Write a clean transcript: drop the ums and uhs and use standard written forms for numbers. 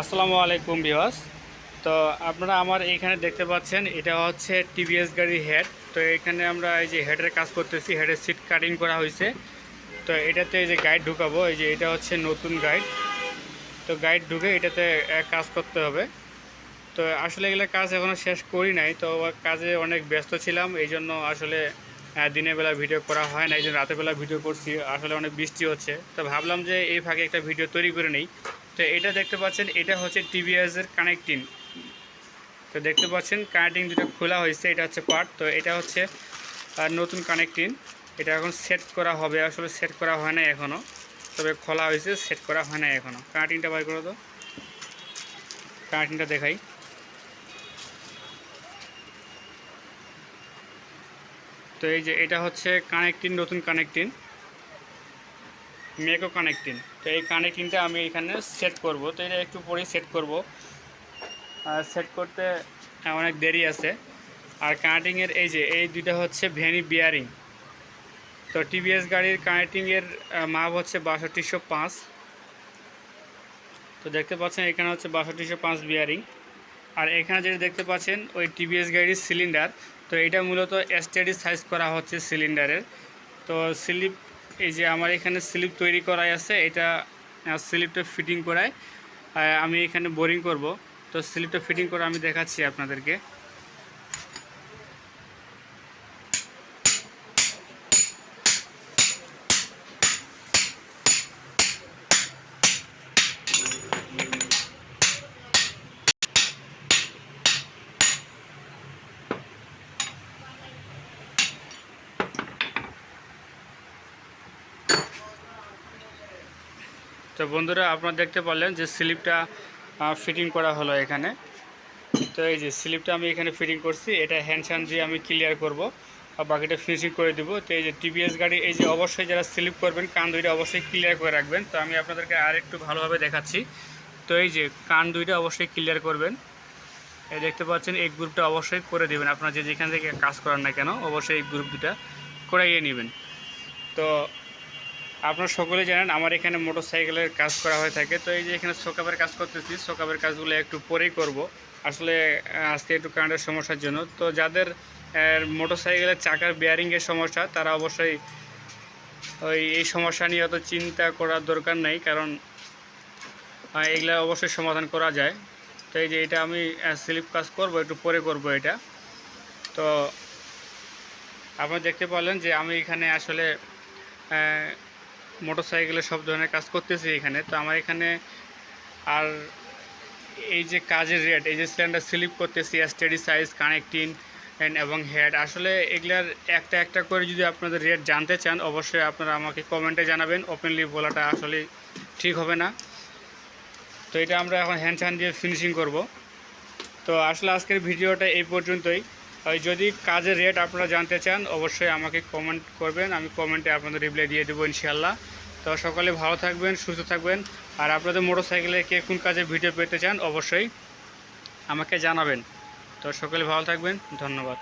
আসসালামু আলাইকুম ভিউয়ার্স। তো আপনারা আমার এইখানে দেখতে পাচ্ছেন এটা হচ্ছে টিভিএস গাড়ির হেড। তো এখানে আমরা এই যে হেডের কাজ করতেছি, হেডের সিট কাটিং করা হয়েছে। তো এটাতে এই যে গাইড ঢুকাবো, এই যে এটা হচ্ছে নতুন গাইড। তো গাইড ঢুকে এটাতে কাজ করতে হবে। তো আসলে এগুলো কাজ এখনও শেষ করি নাই, তো কাজে অনেক ব্যস্ত ছিলাম, এই জন্য আসলে দিনের বেলা ভিডিও করা হয় না, এই জন্য রাতের বেলা ভিডিও করছি। আসলে অনেক বৃষ্টি হচ্ছে, তো ভাবলাম যে এই ফাঁকে একটা ভিডিও তৈরি করে নেই। তো এটা দেখতে পাচ্ছেন, এটা হচ্ছে টিভিএসের কানেক্টিং। তো দেখতে পাচ্ছেন কানেক্টিং দুটো খোলা হয়েছে, এটা হচ্ছে পার্ট। তো এটা হচ্ছে নতুন কানেক্টিং, এটা এখন সেট করা হবে। আসলে সেট করা হয় না এখনও, তবে খোলা হয়েছে, সেট করা হয় না এখনও। কানেক্টিংটা বাই করো তো, কানেক্টিংটা দেখাই। তো এই যে এটা হচ্ছে কানেক্টিং, নতুন কানেক্টিং, মেকো কানেক্টিং। তো এই কানেক্টিংটা আমি এখানে সেট করব। তো এটা একটু পরেই সেট করব, সেট করতে অনেক দেরি আছে। আর কানেক্টিংয়ের এই যে এই দুইটা হচ্ছে ভেনি বিয়ারিং। তো টিভিএস গাড়ির কানেক্টিংয়ের মাপ হচ্ছে 6205। তো দেখতে পাচ্ছেন এখানে হচ্ছে 6205 বিয়ারিং। আর এখানে যেটা দেখতে পাচ্ছেন ওই টিভিএস গাড়ির সিলিন্ডার। তো এটা মূলত এসটিডি সাইজ করা হচ্ছে সিলিন্ডারের। তো স্লিপ, এই যে আমার এখানে স্লিপ তৈরি করাই আছে, এটা স্লিপটা ফিটিং করায় আমি এখানে বোরিং করব। তো স্লিপটা ফিটিং করে আমি দেখাচ্ছি আপনাদেরকে। তো বন্ধুরা, আপনারা দেখতে পারলেন যে স্লিপটা ফিটিং করা হলো এখানে। তো এই যে স্লিপটা আমি এখানে ফিটিং করছি, এটা হ্যান্ডসান দিয়ে আমি ক্লিয়ার করব আর বাকিটা ফিনিশিং করে দেবো। তো এই যে টিভিএস গাড়ি, এই যে অবশ্যই যারা স্লিপ করবেন কান দুইটা অবশ্যই ক্লিয়ার করে রাখবেন। তো আমি আপনাদেরকে আর একটু ভালোভাবে দেখাচ্ছি। তো এই যে কান দুইটা অবশ্যই ক্লিয়ার করবেন। এই দেখতে পাচ্ছেন এই গ্রুপটা অবশ্যই করে দেবেন। আপনারা যে যেখান থেকে কাজ করেন না কেন, অবশ্যই এই গ্রুপ দুটা করাইয়ে নেবেন। তো আপনারা সকলেই জানেন আমার এখানে মোটরসাইকেলের কাজ করা হয়ে থাকে। তো এই যে এখানে সোকাপের কাজ করতেছি, সোকাপের কাজগুলো একটু পরেই করব। আসলে আজকে একটু কারেন্টের সমস্যার জন্য। তো যাদের মোটরসাইকেলের চাকার বেয়ারিংয়ের সমস্যা, তারা অবশ্যই এই সমস্যা নিয়ে অত চিন্তা করার দরকার নেই, কারণ এগুলা অবশ্যই সমাধান করা যায়। তো এই যে এটা আমি স্লিপ কাজ করব, একটু পরে করব এটা। তো আপনারা দেখতে পারলেন যে আমি এখানে আসলে মোটরসাইকেলের সব ধরনের কাজ করতেছি এখানে। তো আমার এখানে আর এই যে কাজের রেট, এই যে সিলিন্ডার স্লিপ করতেছি, স্টেডি সাইজ, কানেক্টিং এবং হেড, আসলে এগুলার একটা একটা করে যদি আপনাদের রেট জানতে চান, অবশ্যই আপনারা আমাকে কমেন্টে জানাবেন। ওপেনলি বলাটা আসলে ঠিক হবে না। তো এটা আমরা এখন হ্যান্ড দিয়ে ফিনিশিং করব। তো আসলে আজকের ভিডিওটা এই পর্যন্তই। যদি কাজের রেট আপনারা জানতে চান, অবশ্যই আমাকে কমেন্ট করবেন, আমি কমেন্টে আপনাদের রিপ্লাই দিয়ে দেবো ইনশাআল্লাহ। তো সকলে ভালো থাকবেন, সুস্থ থাকবেন। আর আপনাদের মোটরসাইকেলে কে কোন কাজে ভিডিও পেতে চান, অবশ্যই আমাকে জানাবেন। তো সকলে ভালো থাকবেন, ধন্যবাদ।